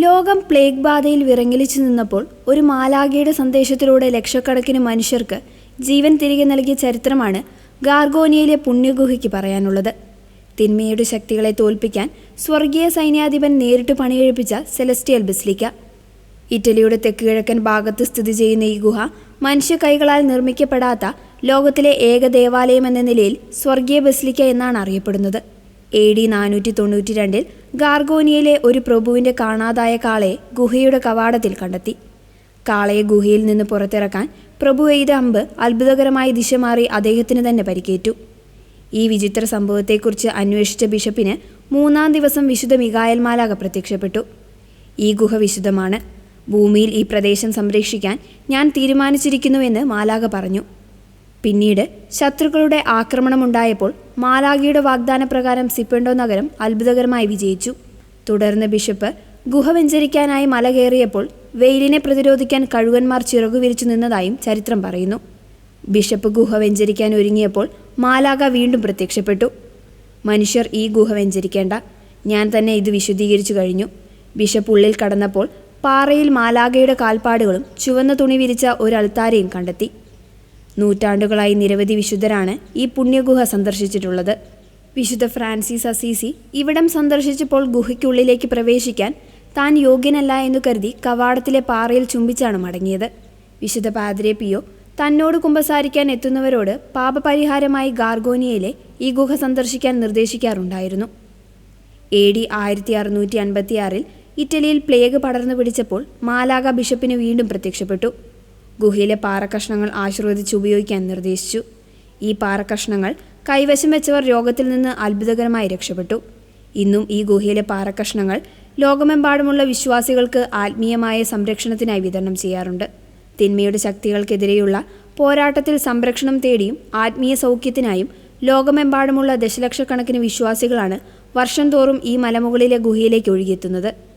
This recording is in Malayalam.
ലോകം പ്ലേഗ് ബാധയിൽ വിറങ്ങലിച്ചു നിന്നപ്പോൾ ഒരു മാലാഖയുടെ സന്ദേശത്തിലൂടെ ലക്ഷക്കണക്കിന് മനുഷ്യർക്ക് ജീവൻ തിരികെ നൽകിയ ചരിത്രമാണ് ഗാർഗോനിയയിലെ പുണ്യഗുഹയ്ക്ക് പറയാനുള്ളത്. തിന്മയുടെ ശക്തികളെ തോൽപ്പിക്കാൻ സ്വർഗീയ സൈന്യാധിപൻ നേരിട്ട് പണികഴിപ്പിച്ച സെലസ്റ്റിയൽ ബസിലിക്ക. ഇറ്റലിയുടെ തെക്കുകിഴക്കൻ ഭാഗത്ത് സ്ഥിതി ചെയ്യുന്ന ഈ ഗുഹ മനുഷ്യ കൈകളാൽ നിർമ്മിക്കപ്പെടാത്ത ലോകത്തിലെ ഏക ദേവാലയം എന്ന നിലയിൽ സ്വർഗീയ ബസിലിക്ക എന്നാണ് അറിയപ്പെടുന്നത്. AD 492 ഗാർഗോനിയയിലെ ഒരു പ്രഭുവിൻ്റെ കാണാതായ കാളയെ ഗുഹയുടെ കവാടത്തിൽ കണ്ടെത്തി. കാളയെ ഗുഹയിൽ നിന്ന് പുറത്തിറക്കാൻ പ്രഭു എയ്ത അമ്പ് അത്ഭുതകരമായി ദിശ മാറി അദ്ദേഹത്തിന് തന്നെ പരിക്കേറ്റു. ഈ വിചിത്ര സംഭവത്തെക്കുറിച്ച് അന്വേഷിച്ച ബിഷപ്പിന് 3-ാം ദിവസം വിശുദ്ധ മിഖായേൽ മാലാഖ പ്രത്യക്ഷപ്പെട്ടു. ഈ ഗുഹ വിശുദ്ധമാണ്. ഭൂമിയിൽ ഈ പ്രദേശം സംരക്ഷിക്കാൻ ഞാൻ തീരുമാനിച്ചിരിക്കുന്നുവെന്ന് മാലാഖ പറഞ്ഞു. പിന്നീട് ശത്രുക്കളുടെ ആക്രമണമുണ്ടായപ്പോൾ മാലാഖയുടെ വാഗ്ദാനപ്രകാരം സിപ്പണ്ടോ നഗരം അത്ഭുതകരമായി വിജയിച്ചു. തുടർന്ന് ബിഷപ്പ് ഗുഹ വെഞ്ചരിക്കാനായി മല കയറിയപ്പോൾ വെയിലിനെ പ്രതിരോധിക്കാൻ കഴുകന്മാർ ചിറകുവിരിച്ചു നിന്നതായും ചരിത്രം പറയുന്നു. ബിഷപ്പ് ഗുഹ വെഞ്ചരിക്കാൻ ഒരുങ്ങിയപ്പോൾ മാലാഖ വീണ്ടും പ്രത്യക്ഷപ്പെട്ടു. മനുഷ്യർ ഈ ഗുഹ വെഞ്ചരിക്കേണ്ട, ഞാൻ തന്നെ ഇത് വിശുദ്ധീകരിച്ചു കഴിഞ്ഞു. ബിഷപ്പ് ഉള്ളിൽ കടന്നപ്പോൾ പാറയിൽ മാലാഖയുടെ കാൽപ്പാടുകളും ചുവന്ന തുണി വിരിച്ച ഒരു അൾത്താരയും കണ്ടെത്തി. നൂറ്റാണ്ടുകളായി നിരവധി വിശുദ്ധരാണ് ഈ പുണ്യഗുഹ സന്ദർശിച്ചിട്ടുള്ളത്. വിശുദ്ധ ഫ്രാൻസിസ് അസീസി ഇവിടം സന്ദർശിച്ചപ്പോൾ ഗുഹയ്ക്കുള്ളിലേക്ക് പ്രവേശിക്കാൻ താൻ യോഗ്യനല്ല എന്നു കരുതി കവാടത്തിലെ പാറയിൽ ചുംബിച്ചാണ് മടങ്ങിയത്. വിശുദ്ധ പാദ്രെ പിയോ തന്നോട് കുമ്പസാരിക്കാൻ എത്തുന്നവരോട് പാപപരിഹാരമായി ഗാർഗോനിയയിലെ ഈ ഗുഹ സന്ദർശിക്കാൻ നിർദ്ദേശിക്കാറുണ്ടായിരുന്നു. AD 1656 ഇറ്റലിയിൽ പ്ലേഗ് പടർന്നു പിടിച്ചപ്പോൾ മാലാഖ ബിഷപ്പിന് വീണ്ടും പ്രത്യക്ഷപ്പെട്ടു. ഗുഹയിലെ പാറക്കഷ്ണങ്ങൾ ആശീർവദിച്ച് ഉപയോഗിക്കാൻ നിർദ്ദേശിച്ചു. ഈ പാറക്കഷ്ണങ്ങൾ കൈവശം വെച്ചവർ രോഗത്തിൽ നിന്ന് അത്ഭുതകരമായി രക്ഷപ്പെട്ടു. ഇന്നും ഈ ഗുഹയിലെ പാറക്കഷ്ണങ്ങൾ ലോകമെമ്പാടുമുള്ള വിശ്വാസികൾക്ക് ആത്മീയമായ സംരക്ഷണത്തിനായി വിതരണം ചെയ്യാറുണ്ട്. തിന്മയുടെ ശക്തികൾക്കെതിരെയുള്ള പോരാട്ടത്തിൽ സംരക്ഷണം തേടിയും ആത്മീയ സൗഖ്യത്തിനായും ലോകമെമ്പാടുമുള്ള ദശലക്ഷക്കണക്കിന് വിശ്വാസികളാണ് വർഷം തോറും ഈ മലമുകളിലെ ഗുഹയിലേക്ക് ഒഴുകിയെത്തുന്നത്.